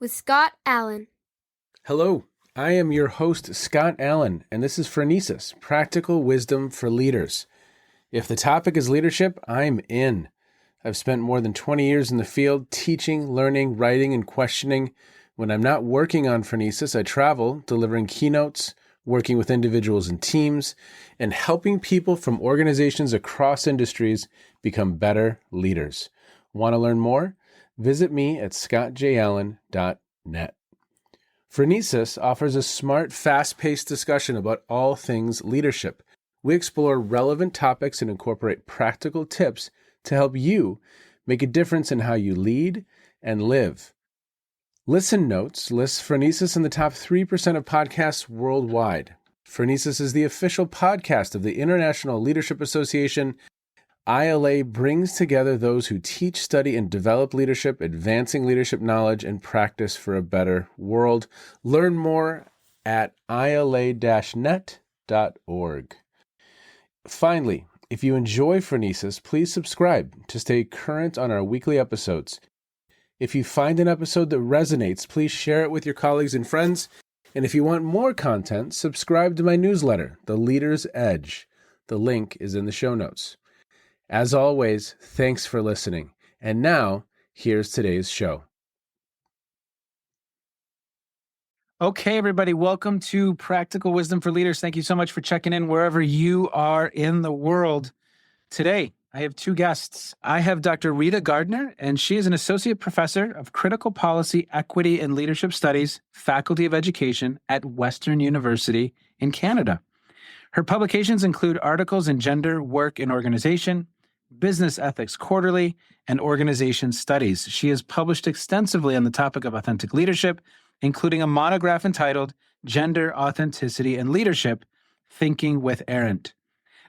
with Scott Allen. Hello, I am your host, Scott Allen, and this is Phronesis, Practical Wisdom for Leaders. If the topic is leadership, I'm in. I've spent more than 20 years in the field teaching, learning, writing, and questioning. When I'm not working on Phronesis, I travel, delivering keynotes, working with individuals and teams, and helping people from organizations across industries become better leaders. Want to learn more? Visit me at scottjallen.net. Phronesis offers a smart, fast-paced discussion about all things leadership. We explore relevant topics and incorporate practical tips to help you make a difference in how you lead and live. Listen Notes lists Phronesis in the top 3% of podcasts worldwide. Phronesis is the official podcast of the International Leadership Association. ILA brings together those who teach, study, and develop leadership, advancing leadership knowledge and practice for a better world. Learn more at ila-net.org. Finally, if you enjoy Phronesis, please subscribe to stay current on our weekly episodes. If you find an episode that resonates, please share it with your colleagues and friends. And if you want more content, subscribe to my newsletter, The Leader's Edge. The link is in the show notes. As always, thanks for listening. And now, here's today's show. Okay, everybody, welcome to Practical Wisdom for Leaders. Thank you so much for checking in wherever you are in the world. Today, I have two guests. I have Dr. Rita Gardiner, and she is an associate professor of critical policy, equity, and leadership studies, Faculty of Education at Western University in Canada. Her publications include articles in Gender, Work, and Organization, Business Ethics Quarterly, and Organization Studies. She has published extensively on the topic of authentic leadership, including a monograph entitled Gender, Authenticity, and Leadership, Thinking with Arendt.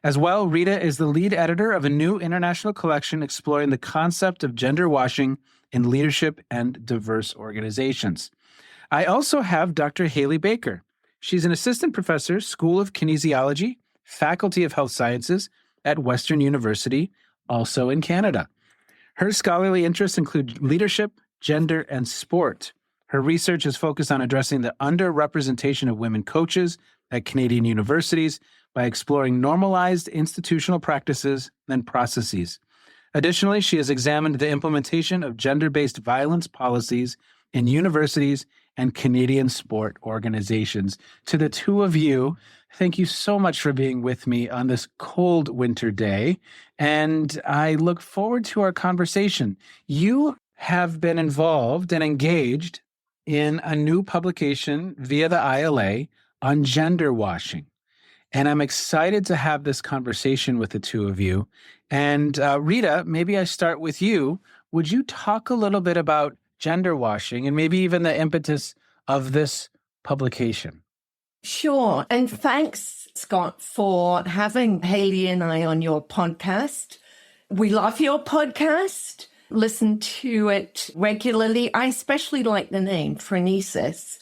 As well, Rita is the lead editor of a new international collection exploring the concept of genderwashing in leadership and diverse organizations. I also have Dr. Hayley Baker. She's an assistant professor, School of Kinesiology, Faculty of Health Sciences at Western University, also in Canada. Her scholarly interests include leadership, gender, and sport. Her research is focused on addressing the underrepresentation of women coaches at Canadian universities by exploring normalized institutional practices and processes. Additionally, she has examined the implementation of gender-based violence policies in universities and Canadian sport organizations. To the two of you, thank you so much for being with me on this cold winter day, and I look forward to our conversation. You have been involved and engaged in a new publication via the ILA on genderwashing, and I'm excited to have this conversation with the two of you. And Rita, maybe I start with you. Would you talk a little bit about genderwashing and maybe even the impetus of this publication? Sure. And thanks, Scott, for having Hayley and I on your podcast. We love your podcast. Listen to it regularly. I especially like the name Phronesis,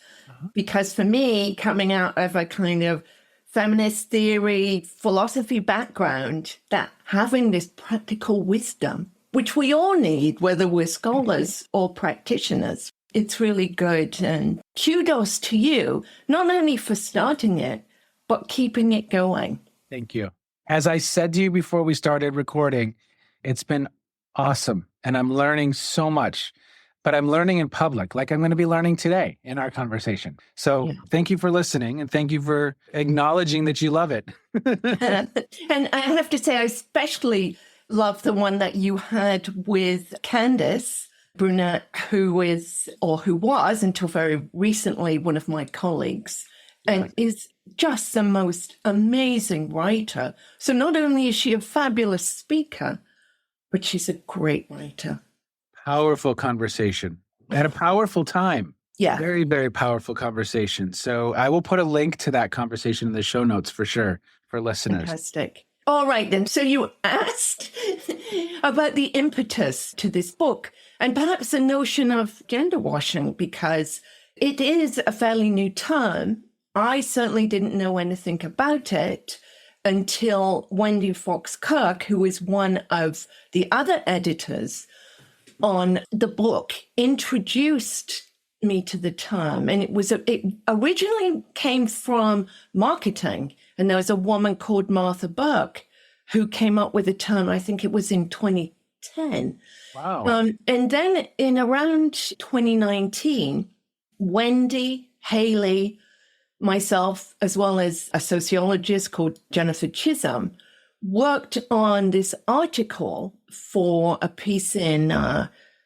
because for me, coming out of a kind of feminist theory, philosophy background, that having this practical wisdom, which we all need, whether we're scholars or practitioners, it's really good. And kudos to you, not only for starting it, but keeping it going. Thank you. As I said to you before we started recording, it's been awesome. And I'm learning so much, but I'm learning in public, like I'm going to be learning today in our conversation. So Thank you for listening, and thank you for acknowledging that you love it. And I have to say, I especially love the one that you had with Candace Brunette, who is, or who was until very recently, one of my colleagues, and is just the most amazing writer. So not only is she a fabulous speaker, but she's a great writer. Powerful conversation at a powerful time. Yeah. Very, very powerful conversation. So I will put a link to that conversation in the show notes for sure for listeners. Fantastic. All right, then. So you asked about the impetus to this book and perhaps the notion of gender washing, because it is a fairly new term. I certainly didn't know anything about it until Wendy Fox Kirk, who is one of the other editors on the book, introduced me to the term. And it originally came from marketing. And there was a woman called Martha Burke who came up with the term, I think it was in 2010. Wow. And then in around 2019, Wendy, Hayley, myself, as well as a sociologist called Jennifer Chisholm, worked on this article for a piece in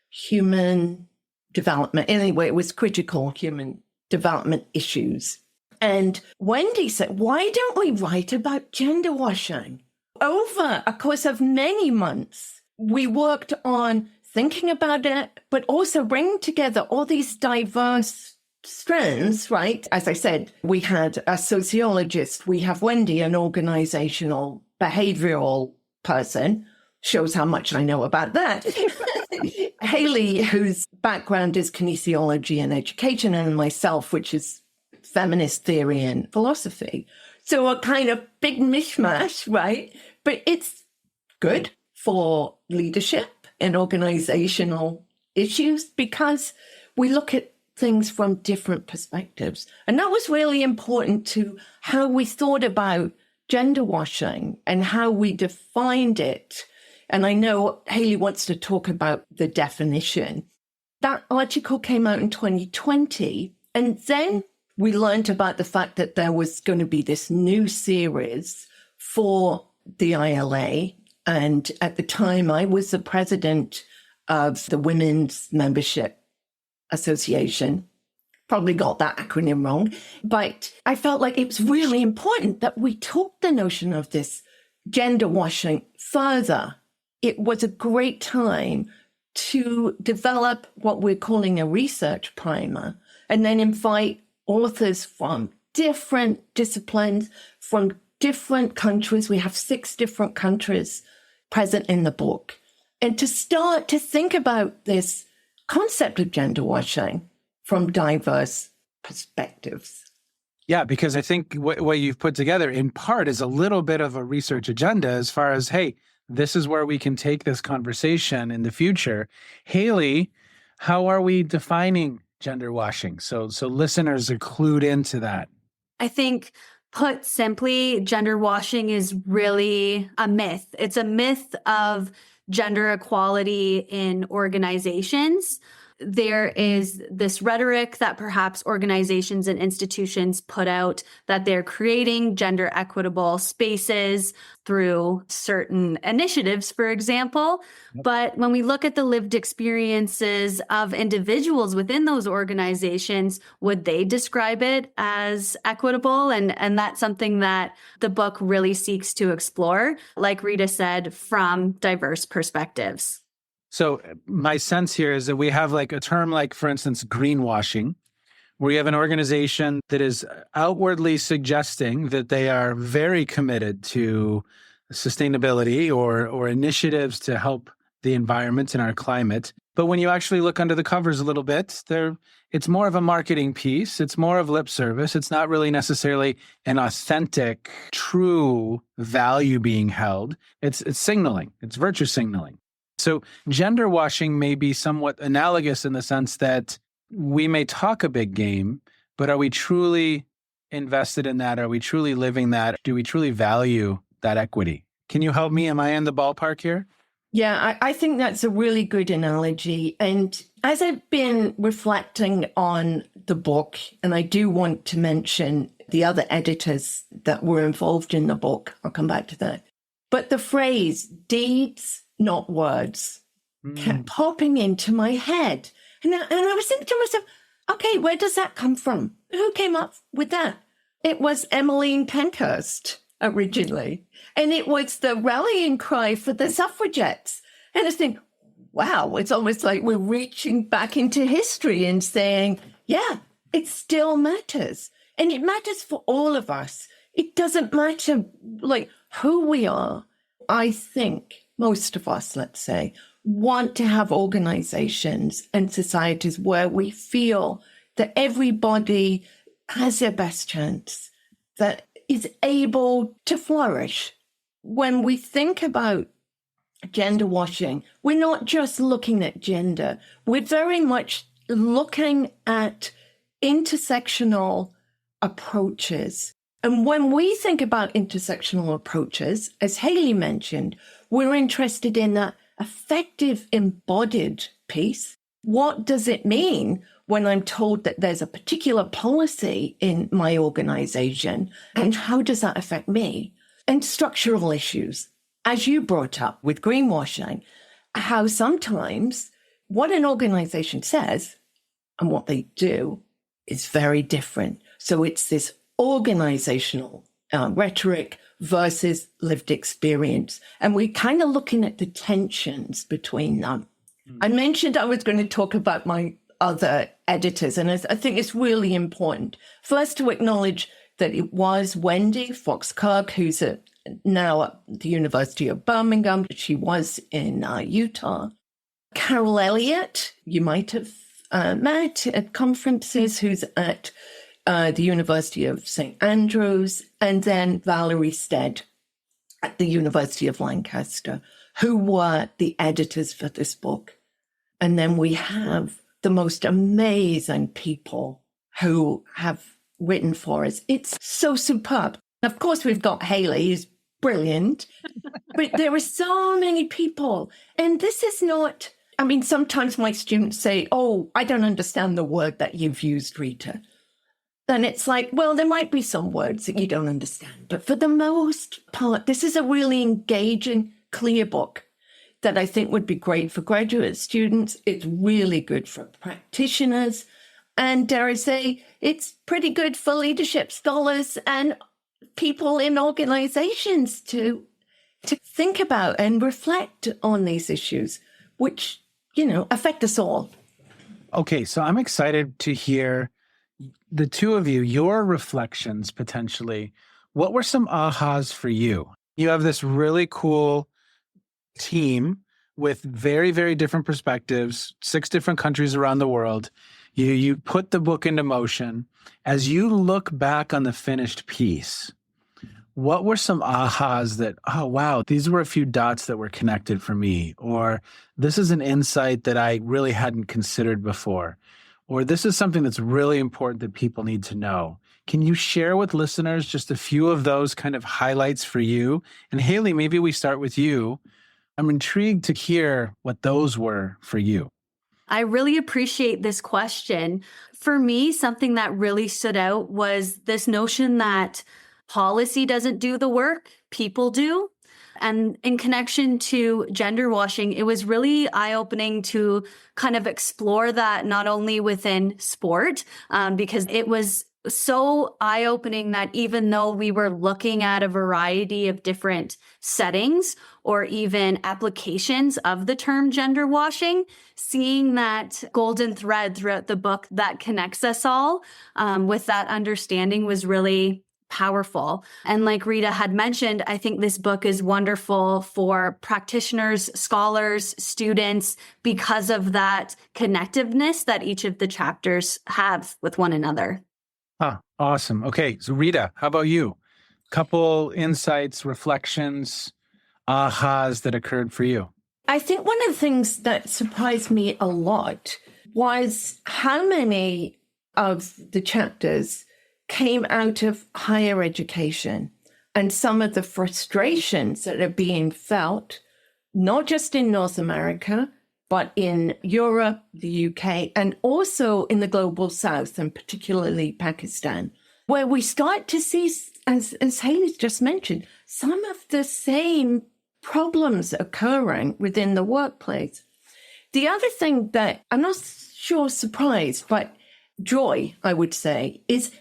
Human Development. Anyway, it was critical human development issues. And Wendy said, why don't we write about gender washing? Over a course of many months, we worked on thinking about it, but also bringing together all these diverse strands, right? As I said, we had a sociologist, we have Wendy, an organizational behavioral person, shows how much I know about that. Hayley, whose background is kinesiology and education, and myself, which is feminist theory and philosophy. So a kind of big mishmash, right? But it's good for leadership and organizational issues because we look at things from different perspectives. And that was really important to how we thought about gender washing and how we defined it. And I know Hayley wants to talk about the definition. That article came out in 2020. And then we learned about the fact that there was going to be this new series for the ILA. And at the time, I was the president of the Women's Membership Association. Probably got that acronym wrong. But I felt like it was really important that we took the notion of this gender washing further. It was a great time to develop what we're calling a research primer and then invite authors from different disciplines, from different countries. We have 6 different countries present in the book. And to start to think about this concept of gender washing from diverse perspectives. Yeah, because I think what you've put together in part is a little bit of a research agenda as far as, hey, this is where we can take this conversation in the future. Hayley, how are we defining gender washing? So listeners are clued into that. I think, put simply, gender washing is really a myth. It's a myth of gender equality in organizations. There is this rhetoric that perhaps organizations and institutions put out that they're creating gender equitable spaces through certain initiatives, for example. Yep. But when we look at the lived experiences of individuals within those organizations, would they describe it as equitable? And that's something that the book really seeks to explore, like Rita said, from diverse perspectives. So my sense here is that we have like a term like, for instance, greenwashing, where you have an organization that is outwardly suggesting that they are very committed to sustainability or initiatives to help the environment and our climate. But when you actually look under the covers a little bit, it's more of a marketing piece. It's more of lip service. It's not really necessarily an authentic, true value being held. It's signaling. It's virtue signaling. So gender washing may be somewhat analogous in the sense that we may talk a big game, but are we truly invested in that? Are we truly living that? Do we truly value that equity? Can you help me? Am I in the ballpark here? Yeah, I think that's a really good analogy. And as I've been reflecting on the book, and I do want to mention the other editors that were involved in the book, I'll come back to that. But the phrase, deeds, not words, kept popping into my head. And I was thinking to myself, okay, where does that come from? Who came up with that? It was Emmeline Pankhurst originally. And it was the rallying cry for the suffragettes. And I think, wow, it's almost like we're reaching back into history and saying, yeah, it still matters. And it matters for all of us. It doesn't matter like who we are. I think most of us, let's say, want to have organizations and societies where we feel that everybody has their best chance, that is able to flourish. When we think about gender washing, we're not just looking at gender. We're very much looking at intersectional approaches. And when we think about intersectional approaches, as Hayley mentioned, we're interested in that effective embodied piece. What does it mean when I'm told that there's a particular policy in my organization, and how does that affect me? And structural issues, as you brought up with greenwashing, how sometimes what an organization says and what they do is very different. So it's this organizational rhetoric versus lived experience. And we're kind of looking at the tensions between them. I mentioned I was going to talk about my other editors, and I think it's really important. First, to acknowledge that it was Wendy Fox-Kirk, who's now at the University of Birmingham. She was in Utah. Carol Elliott, you might have met at conferences, who's at the University of St. Andrews, and then Valerie Stead at the University of Lancaster, who were the editors for this book. And then we have the most amazing people who have written for us. It's so superb. Of course, we've got Hayley, who's brilliant, but there are so many people. And this is not, I mean, sometimes my students say, oh, I don't understand the word that you've used, Rita. Then it's like, well, there might be some words that you don't understand. But for the most part, this is a really engaging, clear book that I think would be great for graduate students. It's really good for practitioners. And dare I say, it's pretty good for leadership scholars and people in organizations to think about and reflect on these issues, which, affect us all. Okay, so I'm excited to hear the two of you, your reflections potentially. What were some ahas for you? You have this really cool team with very, very different perspectives, 6 different countries around the world. You put the book into motion. As you look back on the finished piece, what were some ahas that, oh, wow, these were a few dots that were connected for me, or this is an insight that I really hadn't considered before, or this is something that's really important that people need to know. Can you share with listeners just a few of those kind of highlights for you? And Hayley, maybe we start with you. I'm intrigued to hear what those were for you. I really appreciate this question. For me, something that really stood out was this notion that policy doesn't do the work, people do. And in connection to gender washing, it was really eye-opening to kind of explore that not only within sport, because it was so eye-opening that even though we were looking at a variety of different settings or even applications of the term gender washing, seeing that golden thread throughout the book that connects us all with that understanding was really powerful. And like Rita had mentioned, I think this book is wonderful for practitioners, scholars, students, because of that connectiveness that each of the chapters have with one another. Awesome. Okay, so Rita, how about you? Couple insights, reflections, ahas that occurred for you. I think one of the things that surprised me a lot was how many of the chapters came out of higher education and some of the frustrations that are being felt, not just in North America, but in Europe, the UK, and also in the global South, and particularly Pakistan, where we start to see, as Hayley just mentioned, some of the same problems occurring within the workplace. The other thing that I'm not sure surprised, but joy, I would say, is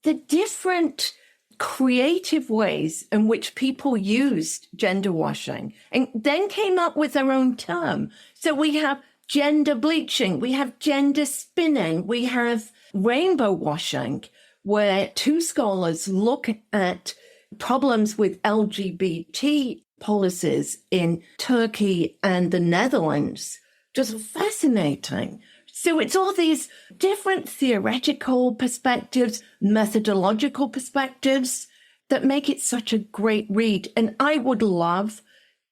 the different creative ways in which people used gender washing and then came up with their own term. So we have gender bleaching, we have gender spinning, we have rainbow washing, where 2 scholars look at problems with LGBT policies in Turkey and the Netherlands. Just fascinating. So it's all these different theoretical perspectives, methodological perspectives that make it such a great read. And I would love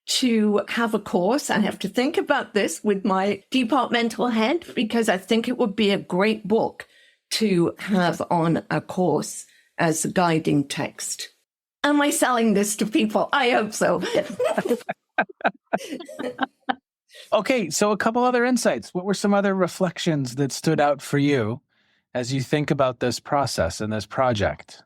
to have a course. I have to think about this with my departmental head because I think it would be a great book to have on a course as a guiding text. Am I selling this to people? I hope so. Okay, so a couple other insights. What were some other reflections that stood out for you as you think about this process and this project?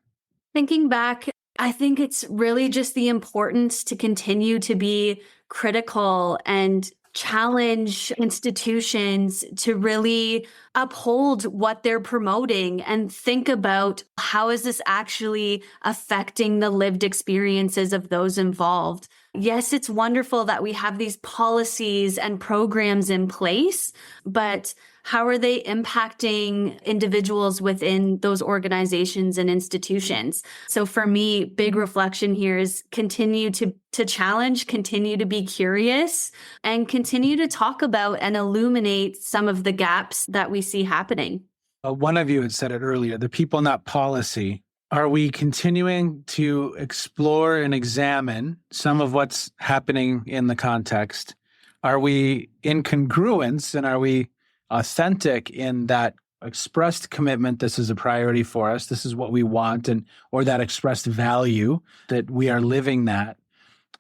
Thinking back, I think it's really just the importance to continue to be critical and challenge institutions to really uphold what they're promoting and think about how is this actually affecting the lived experiences of those involved. Yes, it's wonderful that we have these policies and programs in place, but how are they impacting individuals within those organizations and institutions? So for me, big reflection here is continue to challenge, continue to be curious, and continue to talk about and illuminate some of the gaps that we see happening. One of you had said it earlier, the people, not policy. Are we continuing to explore and examine some of what's happening in the context? Are we in congruence and are we authentic in that expressed commitment, this is a priority for us, this is what we want, and or that expressed value that we are living that?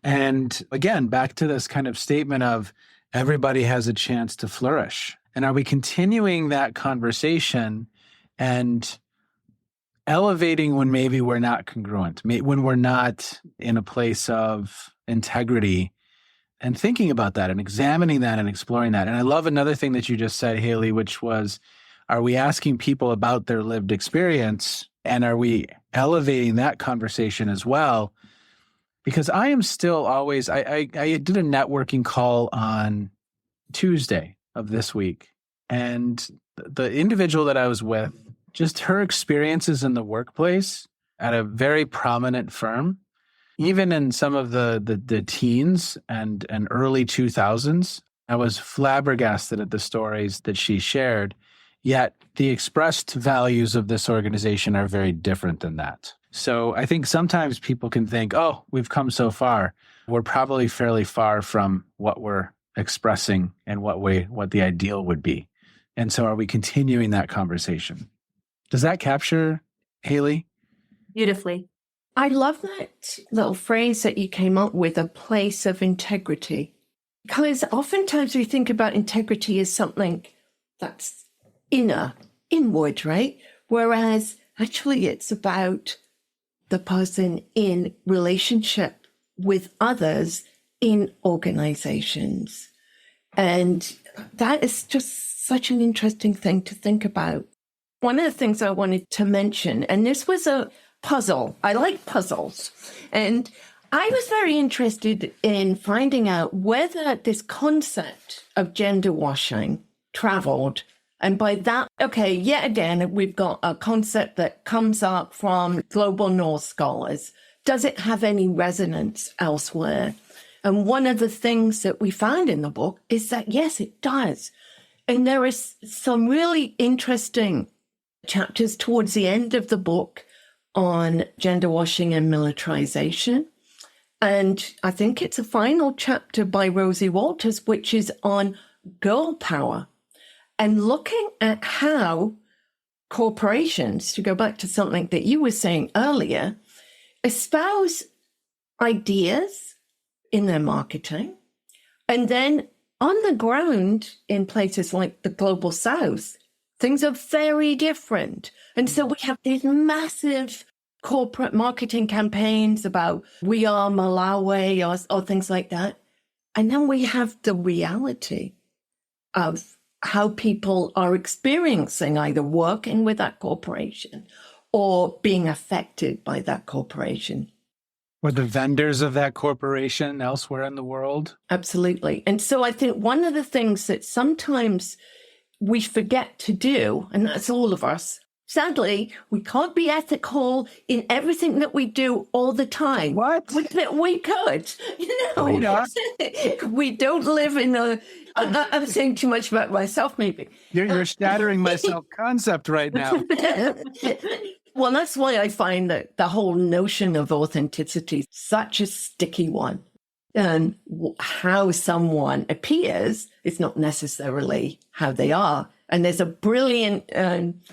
And again, back to this kind of statement of everybody has a chance to flourish. And are we continuing that conversation and elevating when maybe we're not congruent, when we're not in a place of integrity, and thinking about that and examining that and exploring that? And I love another thing that you just said, Hayley, which was, are we asking people about their lived experience and are we elevating that conversation as well? Because I am still always, I did a networking call on Tuesday of this week, and the individual that I was with, just her experiences in the workplace at a very prominent firm, even in some of the teens and early 2000s, I was flabbergasted at the stories that she shared. Yet the expressed values of this organization are very different than that. So I think sometimes people can think, oh, we've come so far. We're probably fairly far from what we're expressing and what the ideal would be. And so are we continuing that conversation? Does that capture, Hayley? Beautifully. I love that little phrase that you came up with, a place of integrity. Because oftentimes we think about integrity as something that's inward, right? Whereas actually it's about the person in relationship with others in organizations. And that is just such an interesting thing to think about. One of the things I wanted to mention, and this was a puzzle. I like puzzles. And I was very interested in finding out whether this concept of gender washing traveled. And by that, okay, yet again, we've got a concept that comes up from global North scholars. Does it have any resonance elsewhere? And one of the things that we found in the book is that, yes, it does. And there is some really interesting chapters towards the end of the book on gender washing and militarization. And I think it's a final chapter by Rosie Walters, which is on girl power and looking at how corporations, to go back to something that you were saying earlier, espouse ideas in their marketing. And then on the ground in places like the global South, things are very different. And so we have these massive corporate marketing campaigns about we are Malawi or things like that. And then we have the reality of how people are experiencing either working with that corporation or being affected by that corporation. Or the vendors of that corporation elsewhere in the world. Absolutely. And so I think one of the things that sometimes we forget to do, and that's all of us, sadly, we can't be ethical in everything that we do all the time. What? We could, We don't live in a... I'm saying too much about myself, maybe. You're shattering my self-concept right now. Well, that's why I find that the whole notion of authenticity is such a sticky one. And how someone appears is not necessarily how they are. And there's a brilliant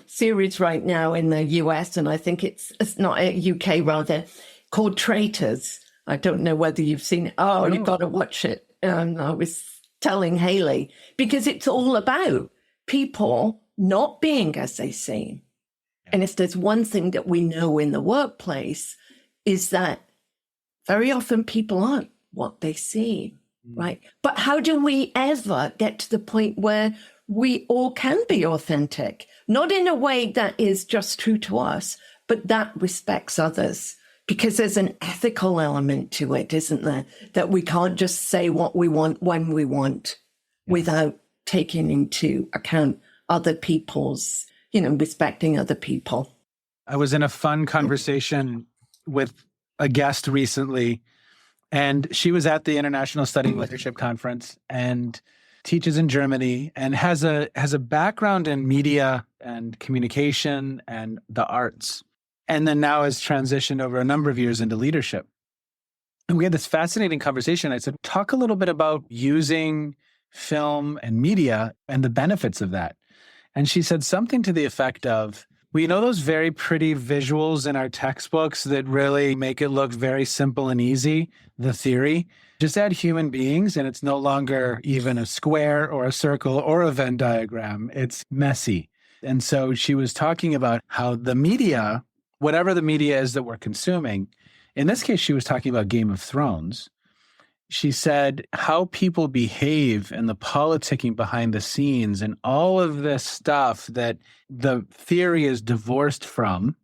series right now in the US, and I think it's not UK rather, called Traitors. I don't know whether you've seen it. Oh, you've got to watch it. I was telling Hayley, because it's all about people not being as they seem. And if there's one thing that we know in the workplace is that very often people aren't what they seem, right? But how do we ever get to the point where we all can be authentic, not in a way that is just true to us, but that respects others? Because there's an ethical element to it, isn't there? That we can't just say what we want when we want without taking into account other people's, respecting other people. I was in a fun conversation with a guest recently, and she was at the International Studying Leadership Conference and teaches in Germany and has a background in media and communication and the arts, and then now has transitioned over a number of years into leadership. And we had this fascinating conversation. I said, talk a little bit about using film and media and the benefits of that. And she said something to the effect of, well, you know those very pretty visuals in our textbooks that really make it look very simple and easy, the theory? Just add human beings and it's no longer even a square or a circle or a Venn diagram. It's messy. And so she was talking about how the media, whatever the media is that we're consuming, in this case, she was talking about Game of Thrones. She said how people behave and the politicking behind the scenes and all of this stuff that the theory is divorced from,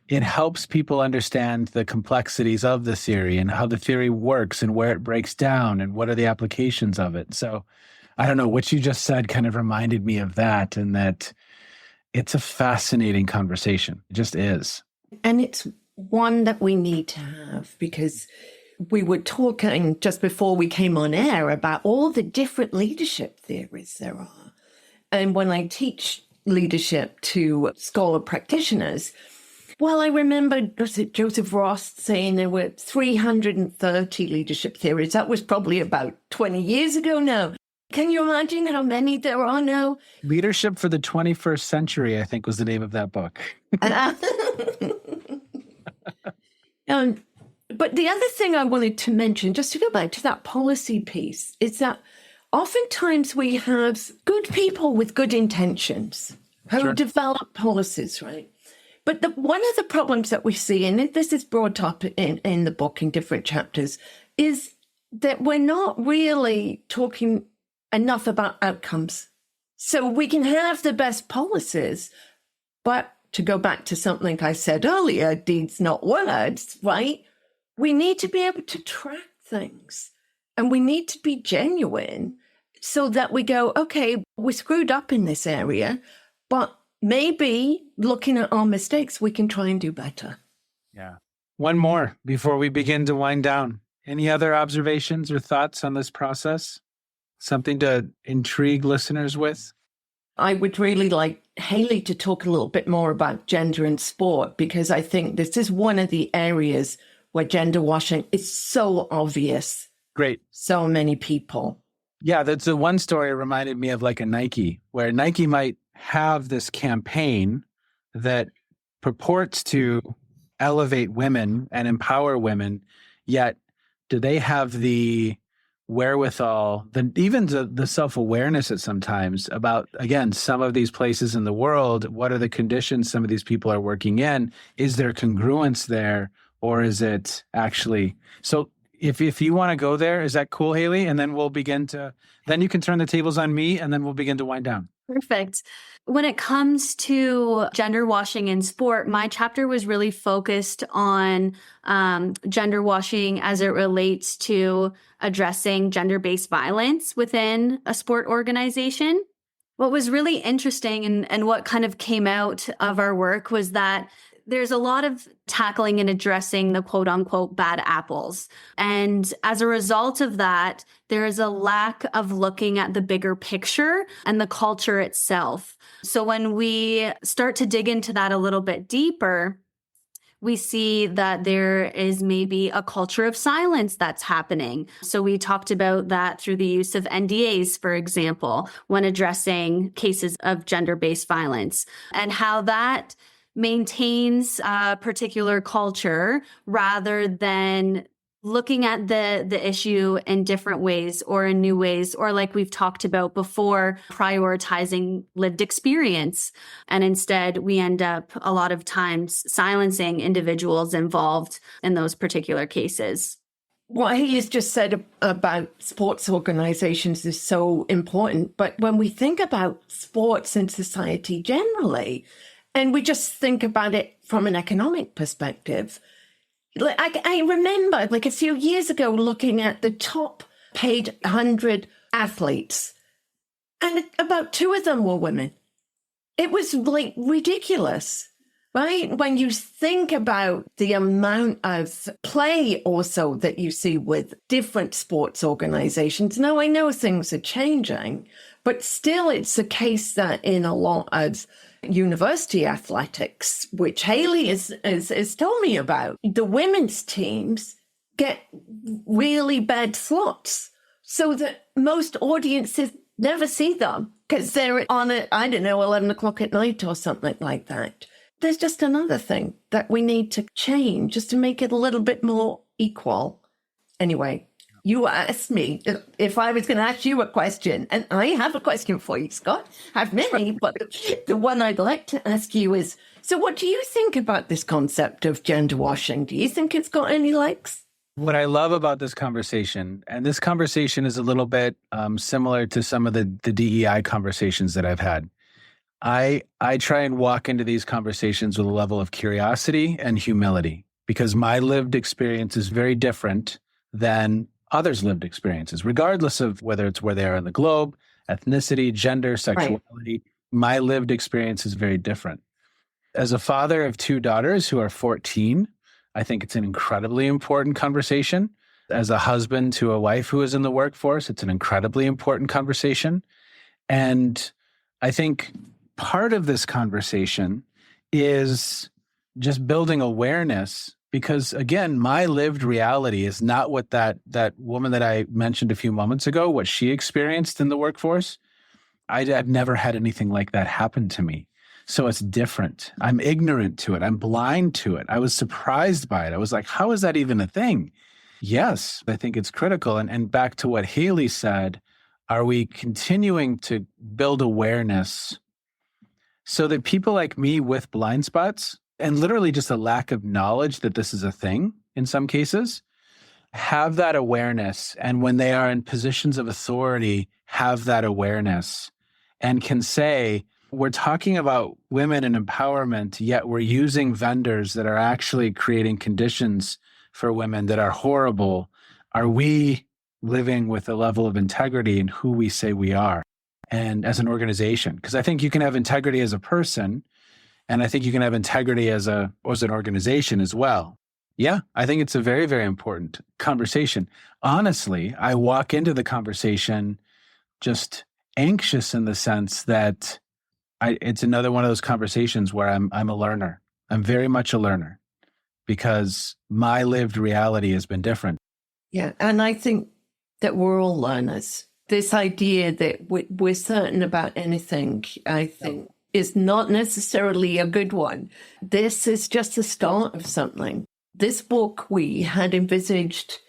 it helps people understand the complexities of the theory and how the theory works and where it breaks down and what are the applications of it. So I don't know, what you just said kind of reminded me of that, and that it's a fascinating conversation. It just is. And it's one that we need to have, because we were talking just before we came on air about all the different leadership theories there are. And when I teach leadership to scholar practitioners, well, I remember, was it Joseph Ross saying there were 330 leadership theories? That was probably about 20 years ago now. Can you imagine how many there are now? Leadership for the 21st Century, I think, was the name of that book. But the other thing I wanted to mention, just to go back to that policy piece, is that oftentimes we have good people with good intentions who develop policies, right? But one of the problems that we see, and this is brought up in the book in different chapters, is that we're not really talking enough about outcomes. So we can have the best policies, but to go back to something I said earlier, deeds, not words, right? We need to be able to track things, and we need to be genuine so that we go, okay, we screwed up in this area, but maybe looking at our mistakes, we can try and do better. Yeah. One more before we begin to wind down. Any other observations or thoughts on this process? Something to intrigue listeners with? I would really like Hayley to talk a little bit more about gender in sport, because I think this is one of the areas where gender washing is so obvious. Great. So many people. Yeah, that's the one story reminded me of like a Nike, where Nike might have this campaign that purports to elevate women and empower women, yet do they have the wherewithal, even the self-awareness at sometimes about, again, some of these places in the world, what are the conditions some of these people are working in? Is there congruence there? Or is it actually, so if you want to go there, is that cool, Hayley? And then then you can turn the tables on me, and then we'll begin to wind down. Perfect. When it comes to gender washing in sport, my chapter was really focused on gender washing as it relates to addressing gender-based violence within a sport organization. What was really interesting and what kind of came out of our work was that there's a lot of tackling and addressing the quote unquote bad apples. And as a result of that, there is a lack of looking at the bigger picture and the culture itself. So when we start to dig into that a little bit deeper, we see that there is maybe a culture of silence that's happening. So we talked about that through the use of NDAs, for example, when addressing cases of gender-based violence, and how that maintains a particular culture rather than looking at the issue in different ways or in new ways, or like we've talked about before, prioritizing lived experience. And instead, we end up a lot of times silencing individuals involved in those particular cases. What he has just said about sports organizations is so important. But when we think about sports in society generally, and we just think about it from an economic perspective, I remember like a few years ago looking at the top paid 100 athletes, and about 2 of them were women. It was like ridiculous, right? When you think about the amount of play also that you see with different sports organizations. Now, I know things are changing, but still it's the case that in a lot of university athletics, which Hayley has told me about, the women's teams get really bad slots so that most audiences never see them because they're on at, 11 o'clock at night or something like that. There's just another thing that we need to change just to make it a little bit more equal. Anyway, you asked me if I was going to ask you a question, and I have a question for you, Scott. I have many, but the one I'd like to ask you is, so what do you think about this concept of gender washing? Do you think it's got any legs? What I love about this conversation, and this conversation is a little bit similar to some of the DEI conversations that I've had. I try and walk into these conversations with a level of curiosity and humility because my lived experience is very different than others' lived experiences, regardless of whether it's where they are in the globe, ethnicity, gender, sexuality. Right. My lived experience is very different. As a father of 2 daughters who are 14, I think it's an incredibly important conversation. As a husband to a wife who is in the workforce, it's an incredibly important conversation. And I think part of this conversation is just building awareness because, again, my lived reality is not what that woman that I mentioned a few moments ago, what she experienced in the workforce. I've never had anything like that happen to me. So it's different. I'm ignorant to it. I'm blind to it. I was surprised by it. I was like, how is that even a thing? Yes, I think it's critical. And back to what Hayley said, are we continuing to build awareness so that people like me with blind spots and literally just a lack of knowledge that this is a thing in some cases, have that awareness. And when they are in positions of authority, have that awareness and can say, we're talking about women and empowerment, yet we're using vendors that are actually creating conditions for women that are horrible. Are we living with a level of integrity in who we say we are and as an organization? Because I think you can have integrity as a person, and I think you can have integrity as an organization as well. Yeah, I think it's a very, very important conversation. Honestly, I walk into the conversation just anxious in the sense that it's another one of those conversations where I'm a learner. I'm very much a learner because my lived reality has been different. Yeah, and I think that we're all learners. This idea that we're certain about anything, I think, is not necessarily a good one. This is just the start of something. This book we had envisaged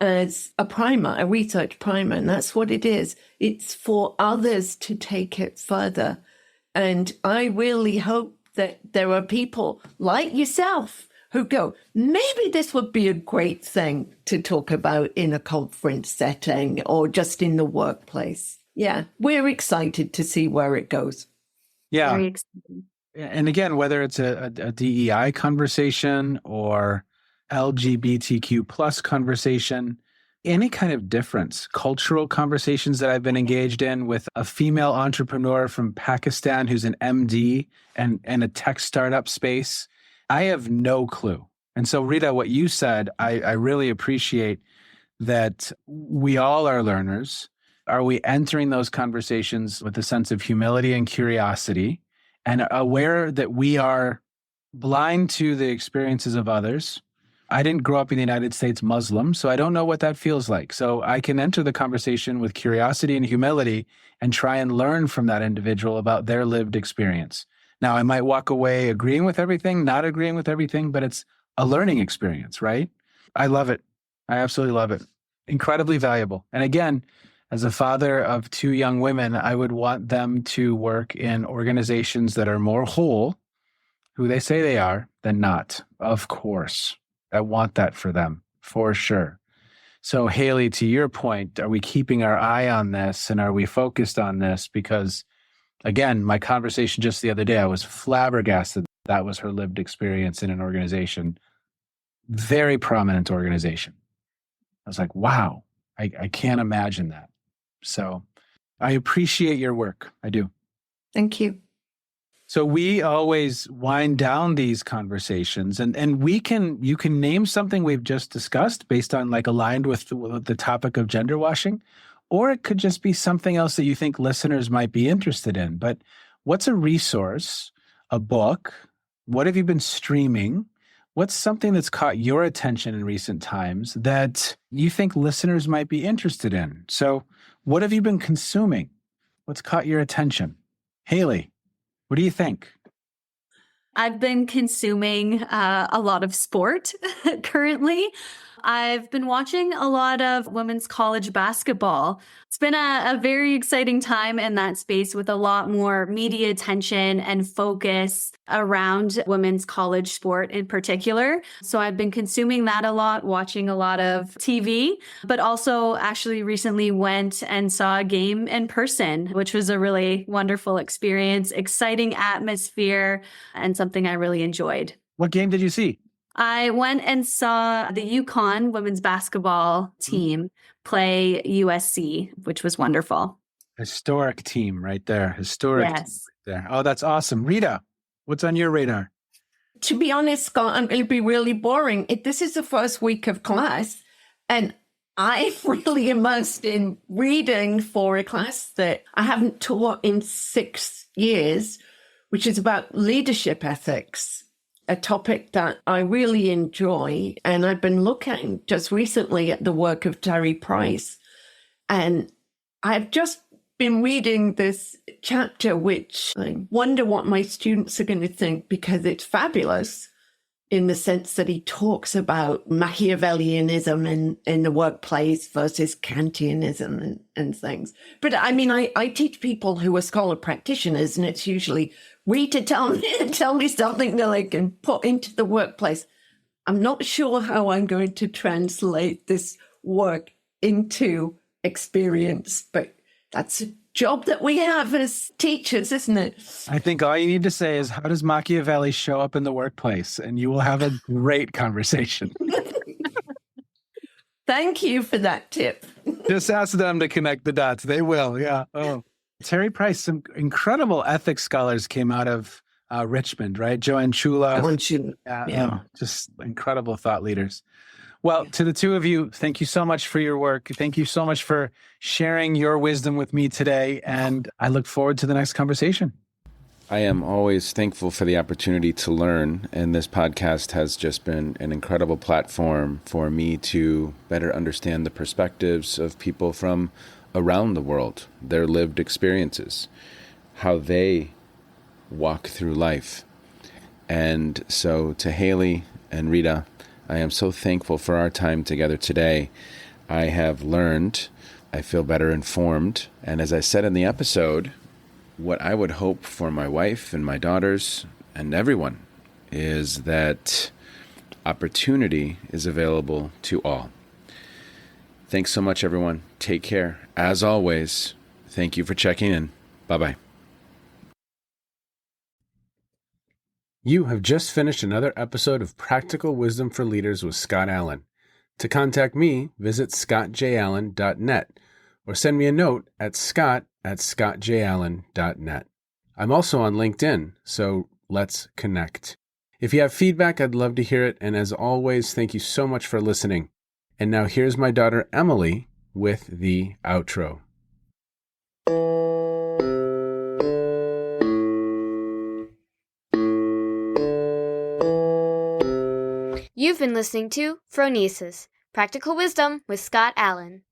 as a primer, a research primer, and that's what it is. It's for others to take it further. And I really hope that there are people like yourself who go, maybe this would be a great thing to talk about in a conference setting or just in the workplace. Yeah, we're excited to see where it goes. Yeah. Very exciting. And again, whether it's a DEI conversation or LGBTQ plus conversation, any kind of difference, cultural conversations that I've been engaged in with a female entrepreneur from Pakistan who's an MD and a tech startup space, I have no clue. And so, Rita, what you said, I really appreciate that we all are learners. Are we entering those conversations with a sense of humility and curiosity and aware that we are blind to the experiences of others. I didn't grow up in the United States Muslim, so I don't know what that feels like. So I can enter the conversation with curiosity and humility and try and learn from that individual about their lived experience. Now, I might walk away agreeing with everything, not agreeing with everything, but it's a learning experience, right? I love it. I absolutely love it. Incredibly valuable. And again, as a father of two young women, I would want them to work in organizations that are more whole, who they say they are, than not. Of course. I want that for them, for sure. So, Hayley, to your point, are we keeping our eye on this and are we focused on this? Because, again, my conversation just the other day, I was flabbergasted that was her lived experience in an organization, very prominent organization. I was like, wow, I can't imagine that. So I appreciate your work. I do. Thank you. So we always wind down these conversations and you can name something we've just discussed based on like aligned with the topic of gender washing, or it could just be something else that you think listeners might be interested in. But what's a resource, a book? What have you been streaming? What's something that's caught your attention in recent times that you think listeners might be interested in? So what have you been consuming? What's caught your attention? Hayley, what do you think? I've been consuming a lot of sport currently. I've been watching a lot of women's college basketball. It's been a very exciting time in that space with a lot more media attention and focus around women's college sport in particular. So I've been consuming that a lot, watching a lot of TV, but also actually recently went and saw a game in person, which was a really wonderful experience, exciting atmosphere, and something I really enjoyed. What game did you see? I went and saw the UConn women's basketball team play USC, which was wonderful. Historic team right there. Historic team Yes. right there. Oh, that's awesome. Rita, what's on your radar? To be honest, Scott, I'm going to be really boring. This is the first week of class, and I'm really immersed in reading for a class that I haven't taught in 6 years, which is about leadership ethics, a topic that I really enjoy. And I've been looking just recently at the work of Terry Price. And I've just been reading this chapter, which I wonder what my students are going to think, because it's fabulous in the sense that he talks about Machiavellianism in the workplace versus Kantianism and things. But I mean, I teach people who are scholar practitioners, and it's usually, Rita, tell me something that I can put into the workplace. I'm not sure how I'm going to translate this work into experience, but that's a job that we have as teachers, isn't it? I think all you need to say is, how does Machiavelli show up in the workplace? And you will have a great conversation. Thank you for that tip. Just ask them to connect the dots. They will. Yeah. Oh, Terry Price, some incredible ethics scholars came out of Richmond, right? Joanne Chula. Yeah. Just incredible thought leaders. Well, to the two of you, thank you so much for your work. Thank you so much for sharing your wisdom with me today. And I look forward to the next conversation. I am always thankful for the opportunity to learn, and this podcast has just been an incredible platform for me to better understand the perspectives of people from around the world, their lived experiences, how they walk through life. And so to Hayley and Rita, I am so thankful for our time together today. I have learned, I feel better informed, and as I said in the episode, what I would hope for my wife and my daughters and everyone is that opportunity is available to all. Thanks so much, everyone. Take care. As always, thank you for checking in. Bye-bye. You have just finished another episode of Practical Wisdom for Leaders with Scott Allen. To contact me, visit scottjallen.net or send me a note at scott@scottjallen.net. I'm also on LinkedIn, so let's connect. If you have feedback, I'd love to hear it. And as always, thank you so much for listening. And now here's my daughter, Emily, with the outro. You've been listening to Phronesis, Practical Wisdom with Scott Allen.